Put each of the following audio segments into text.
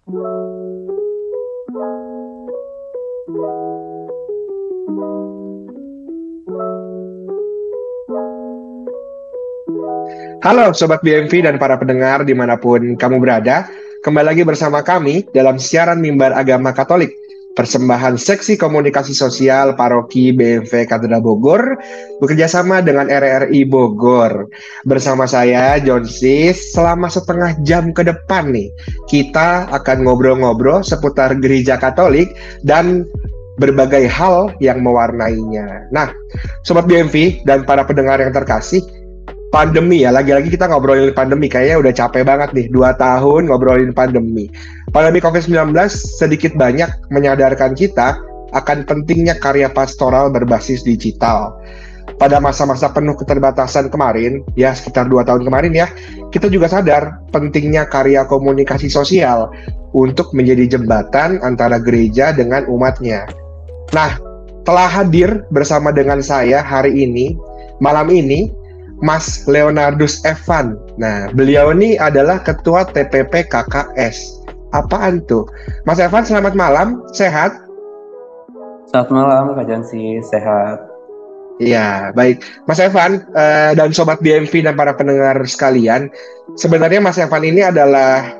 Halo Sobat BMV dan para pendengar dimanapun kamu berada. Kembali lagi bersama kami dalam siaran Mimbar Agama Katolik. Persembahan Seksi Komunikasi Sosial Paroki BMV Katedral Bogor bekerjasama dengan RRI Bogor. Bersama saya, John Sis, selama setengah jam ke depan nih, kita akan ngobrol-ngobrol seputar gereja Katolik dan berbagai hal yang mewarnainya. Nah, Sobat BMV dan para pendengar yang terkasih, pandemi ya, lagi-lagi kita ngobrolin pandemi, kayaknya udah capek banget nih, 2 tahun ngobrolin pandemi. Pandemi COVID-19 sedikit banyak menyadarkan kita akan pentingnya karya pastoral berbasis digital. Pada masa-masa penuh keterbatasan kemarin, ya sekitar 2 tahun kemarin ya, kita juga sadar pentingnya karya komunikasi sosial untuk menjadi jembatan antara gereja dengan umatnya. Nah, telah hadir bersama dengan saya hari ini, malam ini, Mas Leonardus Evan. Nah, beliau ini adalah Ketua TPP KKS. Apaan tuh? Mas Evan, selamat malam. Sehat? Selamat malam, Kak Jansi. Sehat. Iya, baik. Mas Evan dan Sobat BMV dan para pendengar sekalian, sebenarnya Mas Evan ini adalah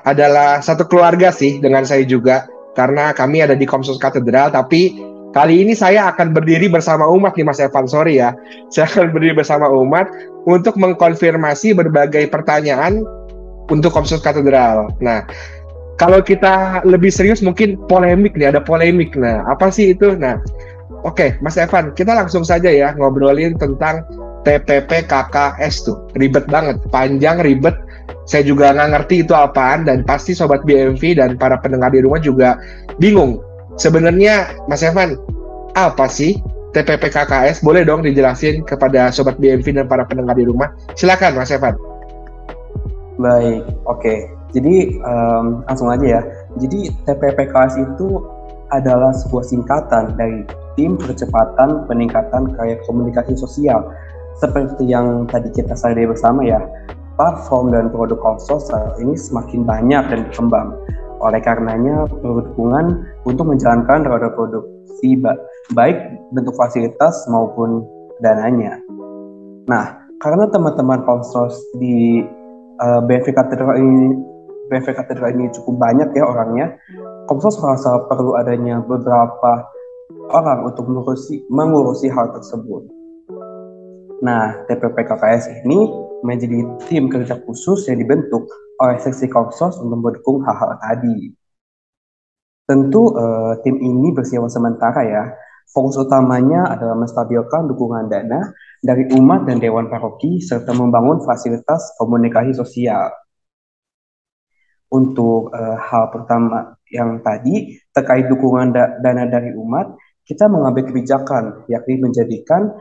adalah satu keluarga sih dengan saya juga, karena kami ada di Komsos Katedral, tapi kali ini saya akan berdiri bersama umat nih Mas Evan, sorry ya. Saya akan berdiri bersama umat untuk mengkonfirmasi berbagai pertanyaan untuk Komsos Katedral. Nah, kalau kita lebih serius mungkin polemik nih, ada polemik. Nah, apa sih itu? Nah, oke, Mas Evan, kita langsung saja ya ngobrolin tentang TPP KKS tuh. Ribet banget, panjang, ribet. Saya juga nggak ngerti itu apaan, dan pasti Sobat BMV dan para pendengar di rumah juga bingung. Sebenarnya, Mas Evan, apa sih TPP KKS? Boleh dong dijelasin kepada Sobat BMV dan para pendengar di rumah? Silakan, Mas Evan. Baik, oke. Jadi langsung aja ya. Jadi TPP KKS itu adalah sebuah singkatan dari Tim Percepatan Peningkatan Karya Komunikasi Sosial. Seperti yang tadi kita sadari bersama ya, platform dan produk Komsos saat ini semakin banyak dan berkembang. Oleh karenanya perlu dukungan untuk menjalankan roda produksi baik bentuk fasilitas maupun dananya. Nah, karena teman-teman Komsos di BMV Katedral ini cukup banyak ya orangnya, Komsos merasa perlu adanya beberapa orang untuk mengurusi hal tersebut. Nah, TPP KKS ini menjadi tim kerja khusus yang dibentuk oleh seksi Komsos untuk mendukung hal-hal tadi. Tentu tim ini bersifat sementara ya. Fokus utamanya adalah menstabilkan dukungan dana dari umat dan dewan paroki serta membangun fasilitas komunikasi sosial. Untuk hal pertama yang tadi terkait dukungan dana dari umat, kita mengambil kebijakan yakni menjadikan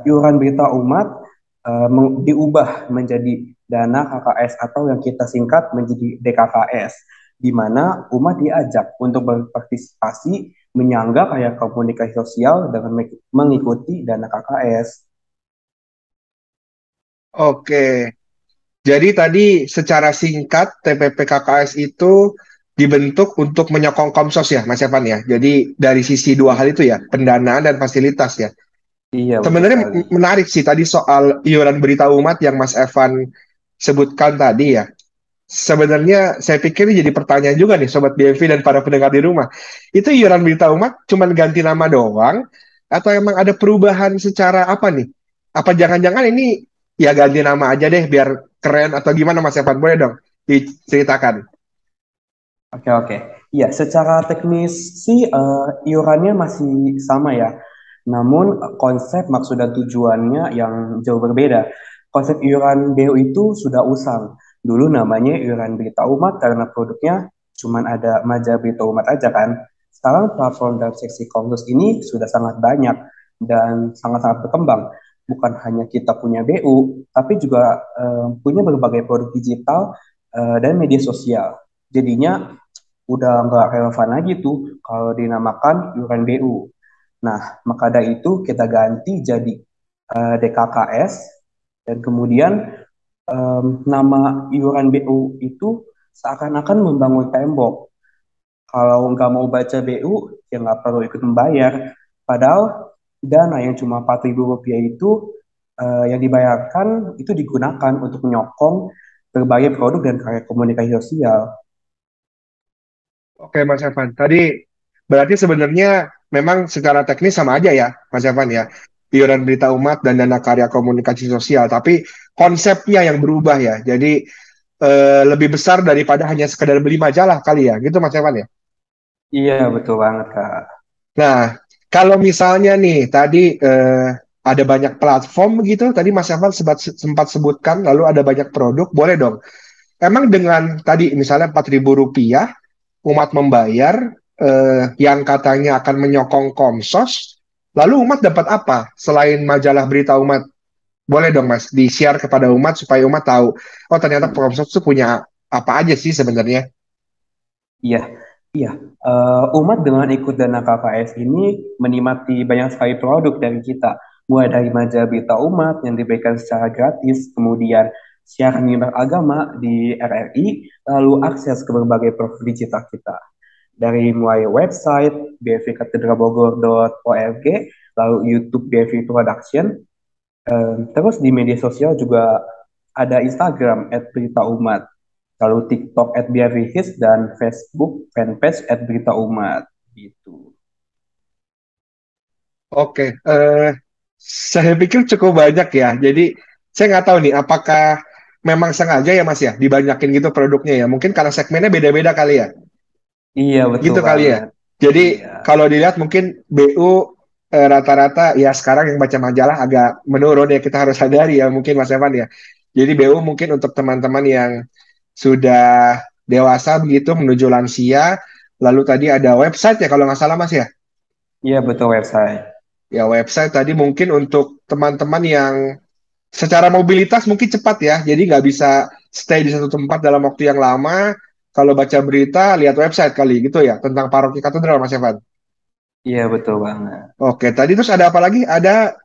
iuran berita umat diubah menjadi dana KKS atau yang kita singkat menjadi DKKS, di mana umat diajak untuk berpartisipasi menyangga karya komunikasi sosial dengan mengikuti dana KKS. Oke, jadi tadi secara singkat TPP KKS itu dibentuk untuk menyokong Komsos ya, Mas Evan ya. Jadi dari sisi dua hal itu ya, pendanaan dan fasilitas ya. Iya, betul Sebenarnya sekali. menarik sih tadi soal iuran berita umat yang Mas Evan sebutkan tadi ya. Sebenarnya saya pikir ini jadi pertanyaan juga nih Sobat BMV dan para pendengar di rumah. Itu iuran berita umat cuma ganti nama doang atau emang ada perubahan secara apa nih? Apa jangan-jangan ini ya ganti nama aja deh biar keren atau gimana Mas Evan? Boleh dong diceritakan. Oke. Iya, secara teknis sih iurannya masih sama ya. Namun konsep, maksud dan tujuannya yang jauh berbeda. Konsep iuran BU itu sudah usang. Dulu namanya iuran berita umat karena produknya cuma ada majalah berita umat aja kan. Sekarang platform dan seksi Komsos ini sudah sangat banyak dan sangat-sangat berkembang. Bukan hanya kita punya BU, tapi juga punya berbagai produk digital dan media sosial. Jadinya udah nggak relevan lagi tuh kalau dinamakan iuran BU. Nah, maka dari itu kita ganti jadi DKKS dan kemudian nama iuran BU itu seakan-akan membangun tembok. Kalau nggak mau baca BU, ya nggak perlu ikut membayar. Padahal dana yang cuma Rp4.000 itu yang dibayarkan itu digunakan untuk menyokong berbagai produk dan karya komunikasi sosial. Oke, Mas Evan. Tadi berarti sebenarnya memang secara teknis sama aja ya, Mas Evan ya. Iuran berita umat dan dana karya komunikasi sosial, tapi konsepnya yang berubah ya. Jadi lebih besar daripada hanya sekedar beli majalah kali ya, gitu Mas Evan ya. Iya, betul banget, Kak. Nah, kalau misalnya nih tadi ada banyak platform gitu, tadi Mas Evan sempat sebutkan, lalu ada banyak produk, boleh dong. Emang dengan tadi misalnya Rp4.000 umat membayar yang katanya akan menyokong Komsos, lalu umat dapat apa selain majalah berita umat? Boleh dong Mas, di-share kepada umat supaya umat tahu, oh ternyata Komsos itu punya apa aja sih sebenarnya? Iya, iya. Umat dengan ikut dana KKS ini menikmati banyak sekali produk dari kita. Mulai dari majalah berita umat yang diberikan secara gratis, kemudian siaran mimbar agama di RRI, lalu akses ke berbagai profil digital kita. Dari mulai website bfvkatedralbogor.org, lalu YouTube BFV Production, terus di media sosial juga ada Instagram @berita_umat, lalu TikTok @biarrihis dan Facebook fanpage @berita_umat gitu. Oke, saya pikir cukup banyak ya. Jadi saya nggak tahu nih, apakah memang sengaja ya Mas ya, dibanyakin gitu produknya ya. Mungkin karena segmennya beda-beda kali ya. Iya betul Gitu kali ya. banget. Jadi Iya, kalau dilihat mungkin BU rata-rata ya sekarang yang baca majalah agak menurun ya, kita harus sadari ya mungkin Mas Evan ya. Jadi BU mungkin untuk teman-teman yang sudah dewasa begitu menuju lansia, lalu tadi ada website ya kalau nggak salah Mas ya. iya betul website. Ya website tadi mungkin untuk teman-teman yang secara mobilitas mungkin cepat ya, jadi nggak bisa stay di satu tempat dalam waktu yang lama. Kalau baca berita, lihat website kali gitu ya, tentang paroki katedral, Mas Evan. Iya betul banget. Oke, tadi terus ada apa lagi? Ada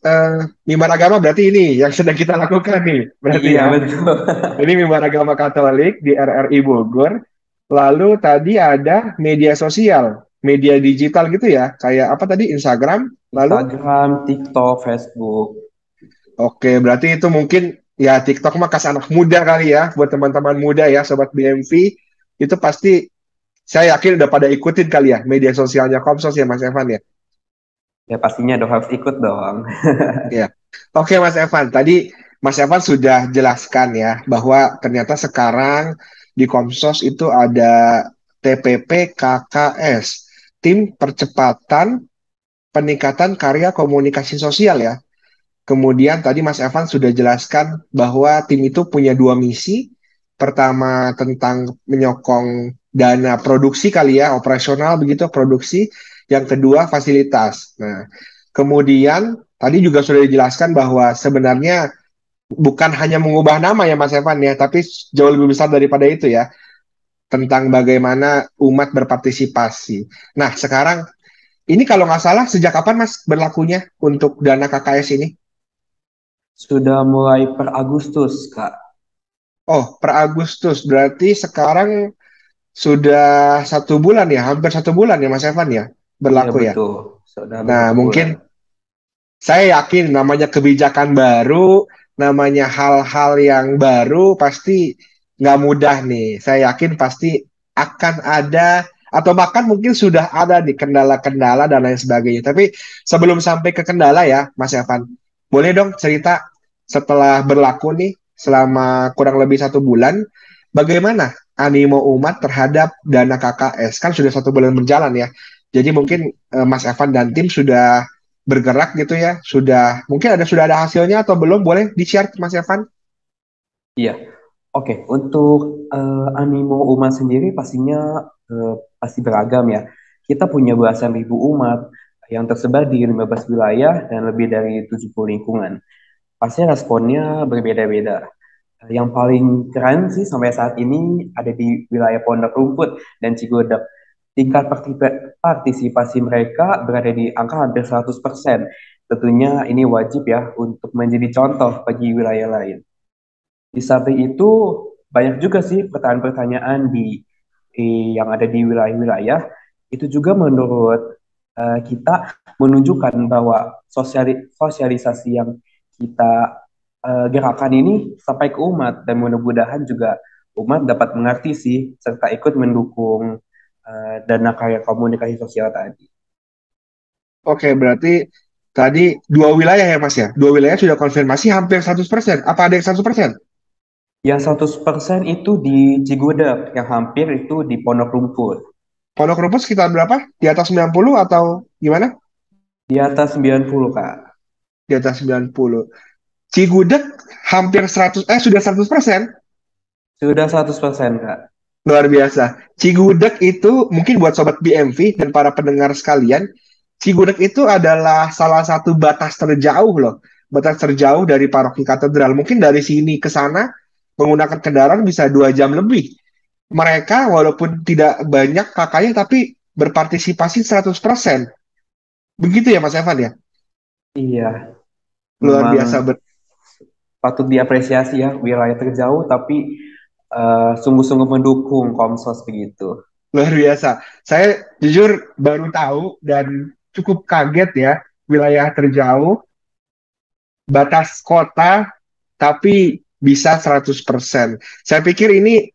eh, mimbar agama berarti ini yang sedang kita lakukan nih, berarti Iya ya. betul. Ini mimbar agama Katolik di RRI Bogor. Lalu tadi ada media sosial, media digital gitu ya, kayak apa tadi Instagram. Lalu Instagram, TikTok, Facebook. oke, berarti itu mungkin ya TikTok mah khas anak muda kali ya, buat teman-teman muda ya, Sobat BMV, itu pasti saya yakin udah pada ikutin kali ya media sosialnya Komsos ya Mas Evan ya. Ya pastinya dong harus ikut dong. Ya. Oke Mas Evan, tadi Mas Evan sudah jelaskan ya bahwa ternyata sekarang di Komsos itu ada TPP KKS, Tim Percepatan Peningkatan Karya Komunikasi Sosial ya. Kemudian tadi Mas Evan sudah jelaskan bahwa tim itu punya dua misi. Pertama tentang menyokong dana produksi kali ya, operasional begitu produksi. Yang kedua fasilitas. Nah, kemudian tadi juga sudah dijelaskan bahwa sebenarnya bukan hanya mengubah nama ya Mas Evan ya, tapi jauh lebih besar daripada itu ya, tentang bagaimana umat berpartisipasi. Nah, sekarang ini kalau nggak salah sejak kapan Mas berlakunya untuk dana KKS ini? Sudah mulai per Agustus, Kak. Oh, per Agustus. Berarti sekarang sudah 1 bulan ya, hampir 1 bulan ya Mas Evan ya, Iya berlaku ya. betul. Sudah hampir Nah, satu mungkin bulan. saya yakin namanya kebijakan baru, namanya hal-hal yang baru, pasti nggak mudah nih. Saya yakin pasti akan ada, atau bahkan mungkin sudah ada di kendala-kendala dan lain sebagainya. Tapi sebelum sampai ke kendala ya, Mas Evan, boleh dong cerita setelah berlaku nih selama kurang lebih 1 bulan, bagaimana animo umat terhadap dana KKS? Kan sudah 1 bulan berjalan ya. Jadi mungkin Mas Evan dan tim sudah bergerak gitu ya, sudah ada hasilnya atau belum, boleh di-share Mas Evan? Iya. Oke, untuk animo umat sendiri pastinya pasti beragam ya. Kita punya belasan ribu umat yang tersebar di 15 wilayah dan lebih dari 70 lingkungan. Pasti responnya berbeda-beda. Yang paling keren sih sampai saat ini ada di wilayah Pondok Rumput dan Cigodeg. Tingkat partisipasi mereka berada di angka hampir 100%. Tentunya ini wajib ya untuk menjadi contoh bagi wilayah lain. Di samping itu, banyak juga sih pertanyaan-pertanyaan yang ada di wilayah-wilayah itu juga menurut kita menunjukkan bahwa sosialisasi yang kita gerakan ini sampai ke umat dan mudah-mudahan juga umat dapat mengerti sih serta ikut mendukung dana karya komunikasi sosial tadi. Oke, berarti tadi dua wilayah ya Mas ya? Dua wilayah sudah konfirmasi hampir 100%. Apa ada yang 100%? Yang 100% itu di Cigudeg, yang hampir itu di Pondok Rumput. Pondok Rumput sekitar berapa? Di atas 90 atau gimana? Di atas 90, Kak. Di atas 90. Cigudeg hampir 100, sudah 100%. Sudah 100%, Kak. Luar biasa. Cigudeg itu mungkin buat sobat BMV dan para pendengar sekalian, Cigudeg itu adalah salah satu batas terjauh loh. Batas terjauh dari paroki katedral. Mungkin dari sini ke sana menggunakan kendaraan bisa 2 jam lebih. Mereka walaupun tidak banyak kakaknya tapi berpartisipasi 100%. Begitu ya Mas Evan ya? Iya, Luar memang biasa. patut diapresiasi ya, wilayah terjauh tapi sungguh-sungguh mendukung Komsos begitu. Luar biasa. Saya jujur baru tahu dan cukup kaget ya, wilayah terjauh, batas kota, tapi bisa 100%. Saya pikir ini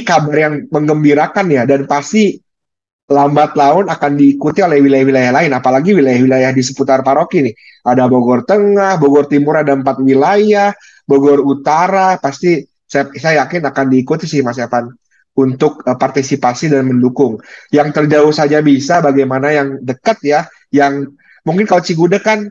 kabar yang menggembirakan ya, dan pasti lambat laun akan diikuti oleh wilayah-wilayah lain, apalagi wilayah-wilayah di seputar paroki nih. Ada Bogor Tengah, Bogor Timur ada 4 wilayah, Bogor Utara, pasti saya yakin akan diikuti sih Mas Evan untuk partisipasi dan mendukung. Yang terjauh saja bisa, bagaimana yang dekat ya, yang mungkin kalau Cigudeg kan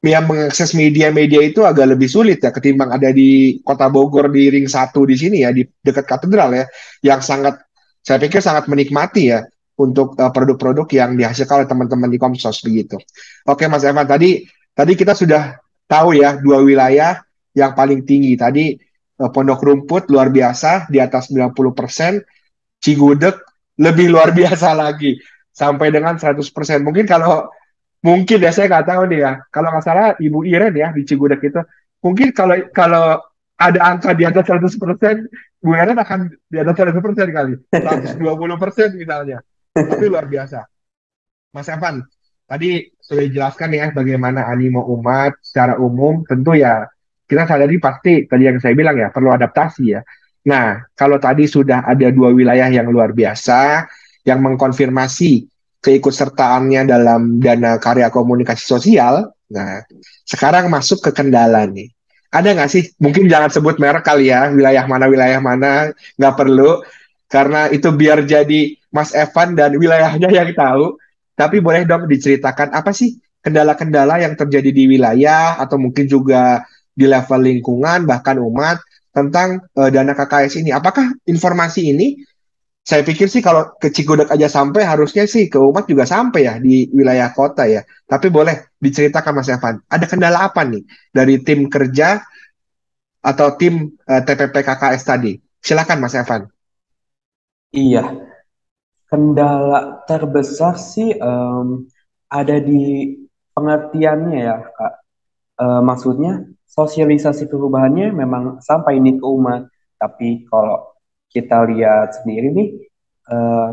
yang mengakses media-media itu agak lebih sulit ya ketimbang ada di Kota Bogor di Ring 1 di sini ya di dekat katedral ya yang sangat saya pikir sangat menikmati ya untuk produk-produk yang dihasilkan oleh teman-teman di Komsos begitu. Oke Mas Evan, tadi kita sudah tahu ya dua wilayah yang paling tinggi. Tadi Pondok Rumput luar biasa di atas 90%, Cigudeg lebih luar biasa lagi sampai dengan 100%. Mungkin ya saya nggak tahu nih ya. Kalau nggak salah Ibu Iren ya di Cigudeg itu. Mungkin kalau kalau ada angka di atas 100%, Bu Iren akan di atas 100% kali. 120% misalnya. Tapi luar biasa. Mas Evan, tadi sudah dijelaskan ya bagaimana animo umat secara umum. Tentu ya kita sadari pasti tadi yang saya bilang ya perlu adaptasi ya. Nah, kalau tadi sudah ada dua wilayah yang luar biasa yang mengkonfirmasi keikutsertaannya dalam dana karya komunikasi sosial. Nah, sekarang masuk ke kendala nih. Ada nggak sih? Mungkin jangan sebut merek kali ya, wilayah mana, nggak perlu. Karena itu biar jadi Mas Evan dan wilayahnya yang tahu. Tapi boleh dong diceritakan apa sih kendala-kendala yang terjadi di wilayah atau mungkin juga di level lingkungan, bahkan umat, tentang dana KKS ini. Apakah informasi ini saya pikir sih kalau ke Cigudeg aja sampai harusnya sih ke umat juga sampai ya di wilayah kota ya. Tapi boleh diceritakan Mas Evan, ada kendala apa nih dari tim kerja atau tim TPP KKS tadi? Silakan Mas Evan. Iya, kendala terbesar sih ada di pengertiannya ya, Kak. Maksudnya sosialisasi perubahannya memang sampai ini ke umat, tapi kalau kita lihat sendiri nih, eh,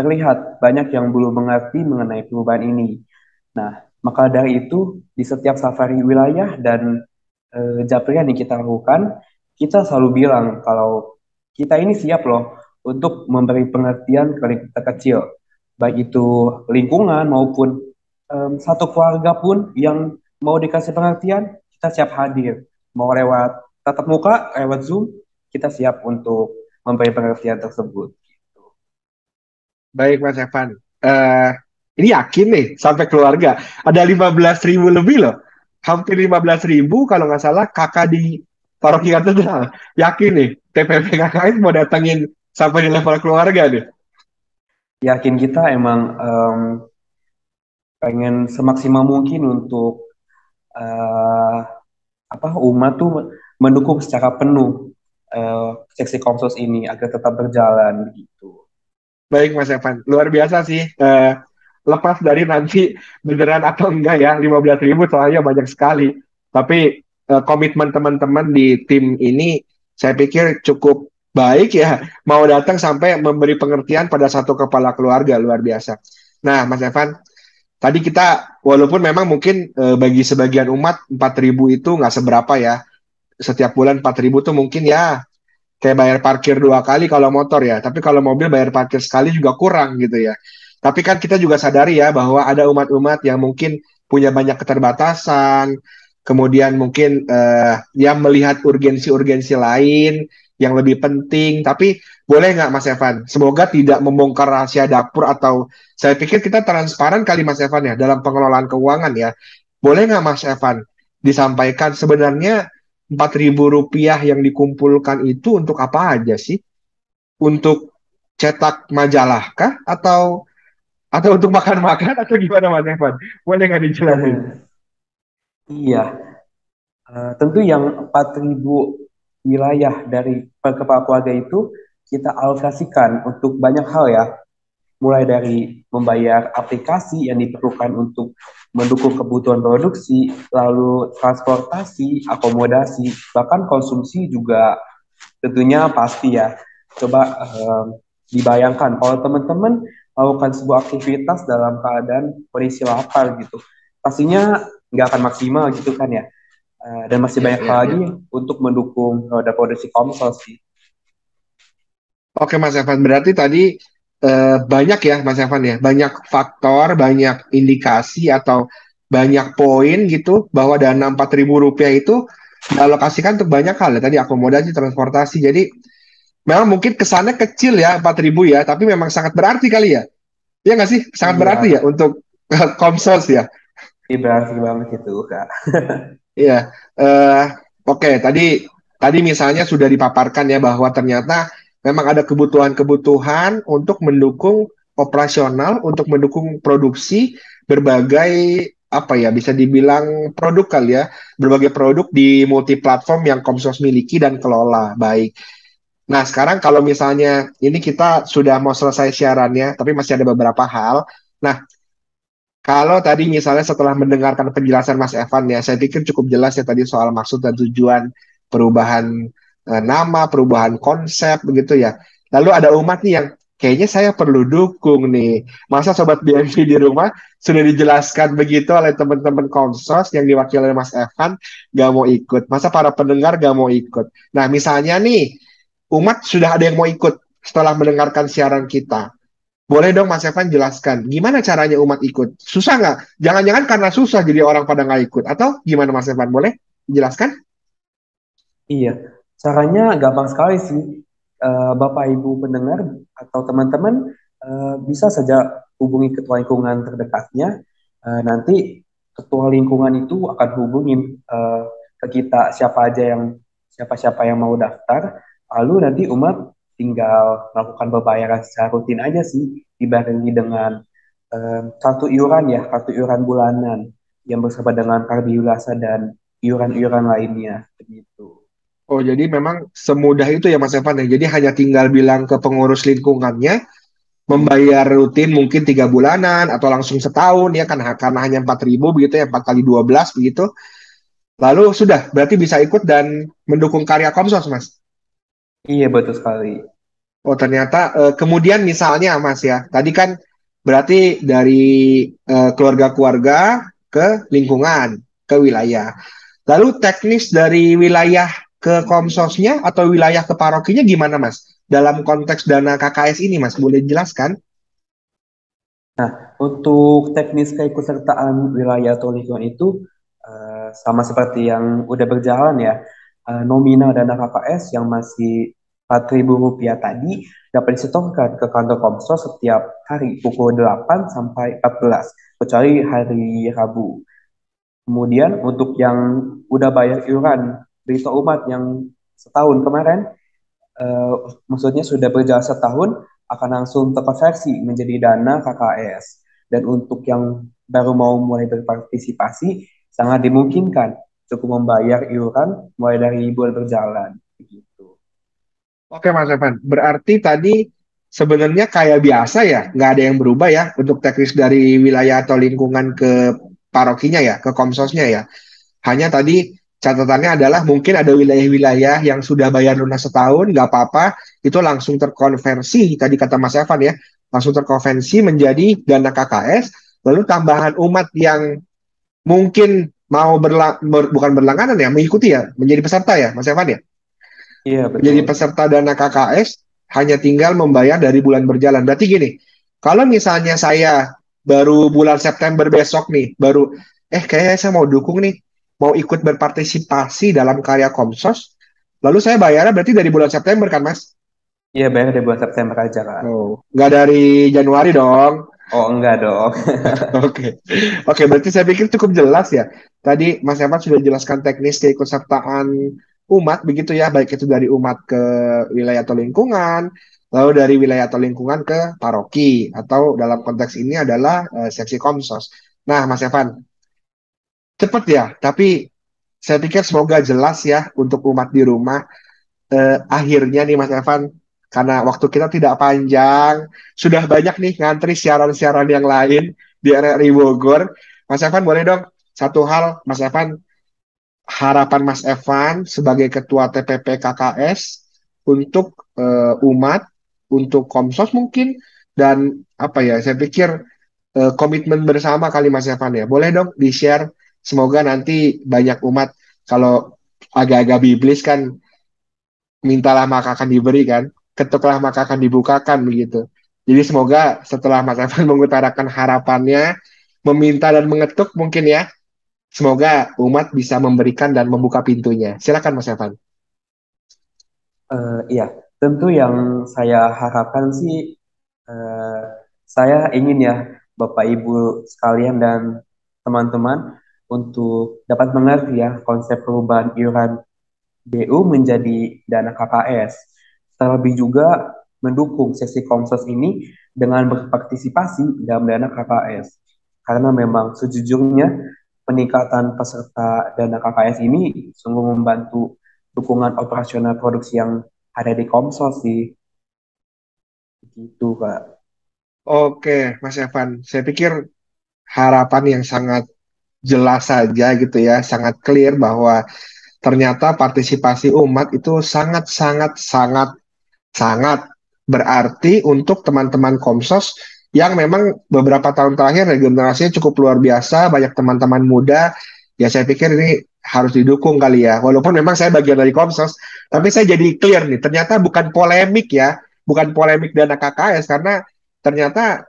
terlihat banyak yang belum mengerti mengenai perubahan ini. Nah, maka dari itu di setiap safari wilayah dan Japrian yang kita lakukan, kita selalu bilang kalau kita ini siap loh untuk memberi pengertian ke lingkup terkecil, baik itu lingkungan maupun satu keluarga pun yang mau dikasih pengertian, kita siap hadir. Mau lewat tatap muka, lewat Zoom, kita siap untuk memberi pengertian tersebut. Baik Mas Evan. Ini yakin nih sampai keluarga. Ada 15.000 lebih loh. Hampir 15.000 kalau nggak salah kakak di Paroki Katedral. Yakin nih TPP KKS mau datangin sampai di level keluarga nih. Yakin kita emang pengen semaksimal mungkin untuk eh, umat tuh mendukung secara penuh seksi Komsos ini agar tetap berjalan gitu. Baik Mas Evan, luar biasa sih. Lepas dari nanti beneran atau enggak ya, 15.000 soalnya banyak sekali. Tapi komitmen teman-teman di tim ini Saya pikir cukup baik ya, mau datang sampai memberi pengertian pada satu kepala keluarga, luar biasa. Nah, Mas Evan, tadi kita walaupun memang mungkin bagi sebagian umat 4.000 itu nggak seberapa ya. Setiap bulan 4.000 tuh mungkin ya kayak bayar parkir 2 kali kalau motor ya. Tapi kalau mobil bayar parkir sekali juga kurang gitu ya. Tapi kan kita juga sadari ya bahwa ada umat-umat yang mungkin punya banyak keterbatasan, kemudian mungkin yang melihat urgensi-urgensi lain yang lebih penting. Tapi boleh nggak Mas Evan? Semoga tidak membongkar rahasia dapur atau saya pikir kita transparan kali Mas Evan ya dalam pengelolaan keuangan ya. Boleh nggak Mas Evan disampaikan sebenarnya 4.000 rupiah yang dikumpulkan itu untuk apa aja sih? Untuk cetak majalah kah? Atau untuk makan-makan atau gimana Mas Evan? Boleh nggak dijelasin? Iya, tentu yang 4.000 wilayah dari kepala keluarga itu kita alokasikan untuk banyak hal ya, mulai dari membayar aplikasi yang diperlukan untuk mendukung kebutuhan produksi, lalu transportasi, akomodasi, bahkan konsumsi juga tentunya pasti ya. Coba dibayangkan kalau teman-teman melakukan sebuah aktivitas dalam keadaan kondisi lapar gitu, pastinya nggak akan maksimal gitu kan ya. Dan masih Ya, banyak ya, hal ya. lagi untuk mendukung roda produksi Komsel sih. Oke Mas Evan, berarti tadi banyak ya Mas Evan ya, banyak faktor, banyak indikasi atau banyak poin gitu bahwa dana 4.000 rupiah itu dialokasikan untuk banyak hal ya. Tadi akomodasi, transportasi. Jadi memang mungkin kesannya kecil ya 4.000 ya, tapi memang sangat berarti kali ya. Iya nggak sih? Sangat berarti Iya, ya untuk Komsos ya. berarti banget itu Kak. Iya. eh oke, tadi misalnya sudah dipaparkan ya bahwa ternyata memang ada kebutuhan-kebutuhan untuk mendukung operasional, untuk mendukung produksi berbagai apa ya bisa dibilang produk kali ya, berbagai produk di multi platform yang Komsos miliki dan kelola baik. Nah, sekarang kalau misalnya ini kita sudah mau selesai siarannya, tapi masih ada beberapa hal. Nah, kalau tadi misalnya setelah mendengarkan penjelasan Mas Evan ya, saya pikir cukup jelas ya tadi soal maksud dan tujuan perubahan nama, perubahan konsep begitu ya. Lalu ada umat nih yang kayaknya saya perlu dukung nih. Masa Sobat BNP di rumah sudah dijelaskan begitu oleh teman-teman Komsos yang diwakili oleh Mas Evan gak mau ikut. Masa para pendengar gak mau ikut. Nah misalnya nih, umat sudah ada yang mau ikut setelah mendengarkan siaran kita. Boleh dong Mas Evan jelaskan, gimana caranya umat ikut? Susah nggak? Jangan-jangan karena susah jadi orang pada nggak ikut. Atau gimana Mas Evan? Boleh jelaskan? Iya, caranya gampang sekali sih. Bapak Ibu pendengar atau teman-teman bisa saja hubungi ketua lingkungan terdekatnya. Nanti ketua lingkungan itu akan hubungin ke kita siapa-siapa yang mau daftar. Lalu nanti umat tinggal melakukan pembayaran secara rutin aja sih, dibarengi dengan kartu iuran ya, kartu iuran bulanan yang bersama dengan kardiulasa dan iuran-iuran lainnya begitu. Oh, jadi memang semudah itu ya Mas Evan ya. Jadi hanya tinggal bilang ke pengurus lingkungannya, membayar rutin mungkin 3 bulanan atau langsung setahun ya kan karena hanya 4.000 begitu ya 4 kali 12 begitu. Lalu sudah berarti bisa ikut dan mendukung karya Komsos Mas. Iya betul sekali. Oh ternyata kemudian misalnya Mas ya tadi kan berarti dari keluarga-keluarga ke lingkungan ke wilayah. Lalu teknis dari wilayah ke Komsosnya atau wilayah ke parokinya gimana Mas? Dalam konteks dana KKS ini Mas boleh jelaskan? Nah, untuk teknis keikutsertaan wilayah atau lingkungan itu sama seperti yang udah berjalan ya. Nominal dana KKS yang masih 4.000 rupiah tadi dapat disetorkan ke kantor Komsos setiap hari pukul 8 sampai 14, kecuali hari Rabu. Kemudian untuk yang udah bayar iuran Berita Umat yang setahun kemarin, eh, maksudnya sudah berjalan setahun, akan langsung terkonversi menjadi dana KKS. Dan untuk yang baru mau mulai berpartisipasi, sangat dimungkinkan cukup membayar iuran mulai dari bulan berjalan. Begitu. Oke Mas Evan, berarti tadi sebenarnya kayak biasa ya, nggak ada yang berubah ya untuk teknis dari wilayah atau lingkungan ke parokinya ya, ke Komsosnya ya. Hanya tadi Catatannya adalah mungkin ada wilayah-wilayah yang sudah bayar lunas setahun, nggak apa-apa, itu langsung terkonversi, tadi kata Mas Evan ya, langsung terkonversi menjadi dana KKS, lalu tambahan umat yang mungkin mau bukan berlangganan ya, mengikuti ya, menjadi peserta ya, Mas Evan ya, Iya, menjadi betul. peserta dana KKS, hanya tinggal membayar dari bulan berjalan. Berarti gini, kalau misalnya saya baru bulan September besok nih, kayaknya saya mau dukung nih, mau ikut berpartisipasi dalam karya Komsos, lalu saya bayarnya berarti dari bulan September kan, Mas? Iya, bayar dari bulan September aja, Kak. Oh, nggak dari Januari dong. Oh, enggak dong. Oke, oke, berarti saya pikir cukup jelas ya. Tadi Mas Evan sudah jelaskan teknis keikutsertaan umat, begitu ya, baik itu dari umat ke wilayah atau lingkungan, lalu dari wilayah atau lingkungan ke paroki, atau dalam konteks ini adalah seksi Komsos. Nah, Mas Evan, cepet ya, tapi saya pikir semoga jelas ya untuk umat di rumah. Akhirnya nih Mas Evan, karena waktu kita tidak panjang, sudah banyak nih ngantri siaran-siaran yang lain di RRI Bogor. Mas Evan boleh dong satu hal, Mas Evan, harapan Mas Evan sebagai Ketua TPP KKS untuk umat, untuk Komsos mungkin, dan apa ya, saya pikir komitmen bersama kali Mas Evan ya. Boleh dong di-share, semoga nanti banyak umat, kalau agak-agak biblis kan, mintalah maka akan diberi kan, ketuklah maka akan dibukakan begitu. Jadi semoga setelah Mas Evan mengutarakan harapannya, meminta dan mengetuk mungkin ya, semoga umat bisa memberikan dan membuka pintunya. Silakan Mas Evan. Iya, tentu yang saya harapkan sih, eh, saya ingin ya Bapak Ibu sekalian dan teman-teman untuk dapat mengerti ya konsep perubahan iuran BU menjadi dana KKS. Terlebih juga mendukung sesi Komsos ini dengan berpartisipasi dalam dana KKS. Karena memang sejujurnya peningkatan peserta dana KKS ini sungguh membantu dukungan operasional produksi yang ada di Komsos sih. Gitu, Kak. Oke, Mas Evan, saya pikir harapan yang sangat jelas saja gitu ya, sangat clear bahwa ternyata partisipasi umat itu sangat sangat sangat sangat berarti untuk teman-teman Komsos yang memang beberapa tahun terakhir regenerasinya cukup luar biasa, banyak teman-teman muda, ya saya pikir ini harus didukung kali ya. Walaupun memang saya bagian dari Komsos, tapi saya jadi clear nih, ternyata bukan polemik ya, bukan polemik dana KKS, karena ternyata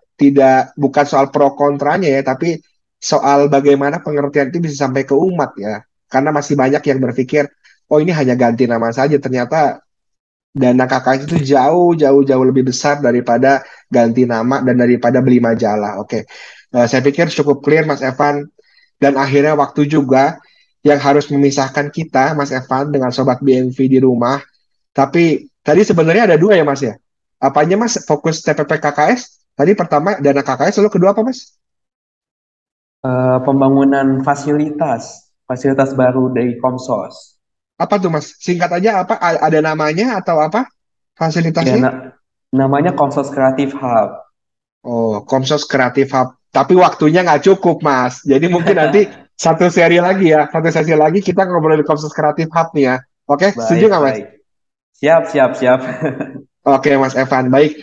bukan soal pro kontranya ya, tapi soal bagaimana pengertian itu bisa sampai ke umat ya. Karena masih banyak yang berpikir, oh ini hanya ganti nama saja, ternyata dana KKS itu jauh jauh jauh lebih besar daripada ganti nama dan daripada beli majalah. Oke. Saya pikir cukup clear Mas Evan, dan akhirnya waktu juga yang harus memisahkan kita Mas Evan dengan sobat BMV di rumah. Tapi tadi sebenarnya ada dua ya Mas ya. Apanya Mas, fokus TPP KKS? Tadi pertama dana KKS, lalu kedua apa Mas? Pembangunan fasilitas baru dari Komsos. Apa tuh Mas? Singkat aja, apa ada namanya atau apa Ya, fasilitasnya? namanya Komsos Kreatif Hub. Oh, Komsos Kreatif Hub. Tapi waktunya nggak cukup, Mas. Jadi mungkin nanti satu seri lagi ya, satu sesi lagi kita ngobrolin Komsos Kreatif Hub nih ya. Oke, setuju Baik, nggak, Mas? baik. Siap, siap, siap. Oke, Mas Evan. Baik.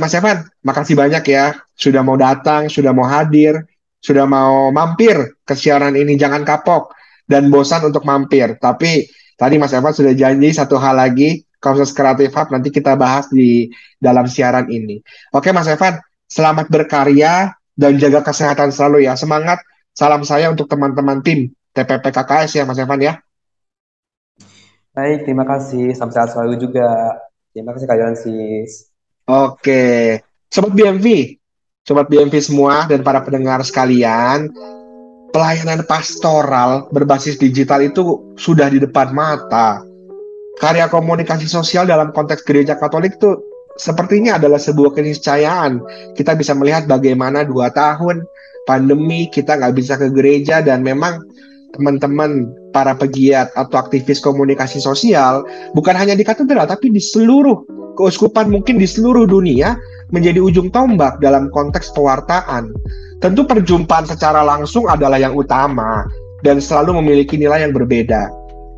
Mas Evan, makasih banyak ya. Sudah mau datang, sudah mau hadir, sudah mau mampir ke siaran ini. Jangan kapok dan bosan untuk mampir. Tapi tadi Mas Evan sudah janji satu hal lagi, Komsos Kreatif Hub nanti kita bahas di dalam siaran ini. Oke, Mas Evan, selamat berkarya dan jaga kesehatan selalu ya. Semangat. Salam saya untuk teman-teman tim TPP KKS ya, Mas Evan ya. Baik, terima kasih. Salam sehat selalu juga. Terima kasih Kak Yonsis. Oke, Sobat BMV, Sobat BMV semua dan para pendengar sekalian, pelayanan pastoral berbasis digital itu sudah di depan mata. Karya komunikasi sosial dalam konteks gereja Katolik itu sepertinya adalah sebuah keniscayaan. Kita bisa melihat bagaimana 2 tahun pandemi kita nggak bisa ke gereja, dan memang teman-teman para pegiat atau aktivis komunikasi sosial bukan hanya di katedral tapi di seluruh keuskupan, mungkin di seluruh dunia, menjadi ujung tombak dalam konteks pewartaan. Tentu perjumpaan secara langsung adalah yang utama dan selalu memiliki nilai yang berbeda.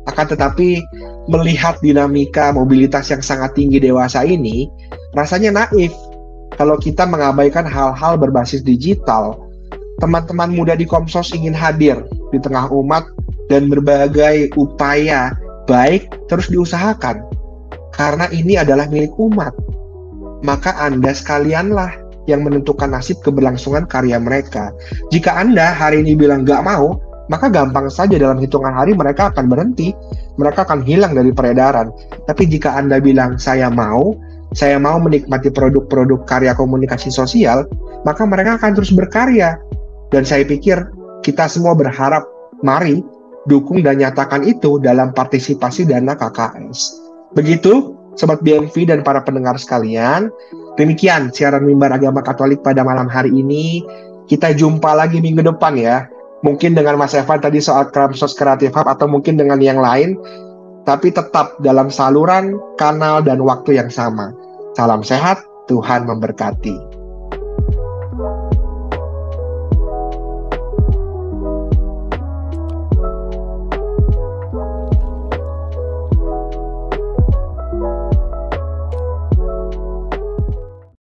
Akan tetapi melihat dinamika mobilitas yang sangat tinggi dewasa ini, rasanya naif kalau kita mengabaikan hal-hal berbasis digital. Teman-teman muda di Komsos ingin hadir di tengah umat dan berbagai upaya baik terus diusahakan. Karena ini adalah milik umat. Maka Anda sekalianlah yang menentukan nasib keberlangsungan karya mereka. Jika Anda hari ini bilang gak mau, maka gampang saja dalam hitungan hari mereka akan berhenti, mereka akan hilang dari peredaran. Tapi jika Anda bilang saya mau menikmati produk-produk karya komunikasi sosial, maka mereka akan terus berkarya. Dan saya pikir kita semua berharap, mari dukung dan nyatakan itu dalam partisipasi dana KKS. Begitu, Sobat BMV dan para pendengar sekalian, demikian siaran Mimbar Agama Katolik pada malam hari ini. Kita jumpa lagi minggu depan ya. Mungkin dengan Mas Evan tadi soal Komsos Creative Hub atau mungkin dengan yang lain, tapi tetap dalam saluran, kanal, dan waktu yang sama. Salam sehat, Tuhan memberkati.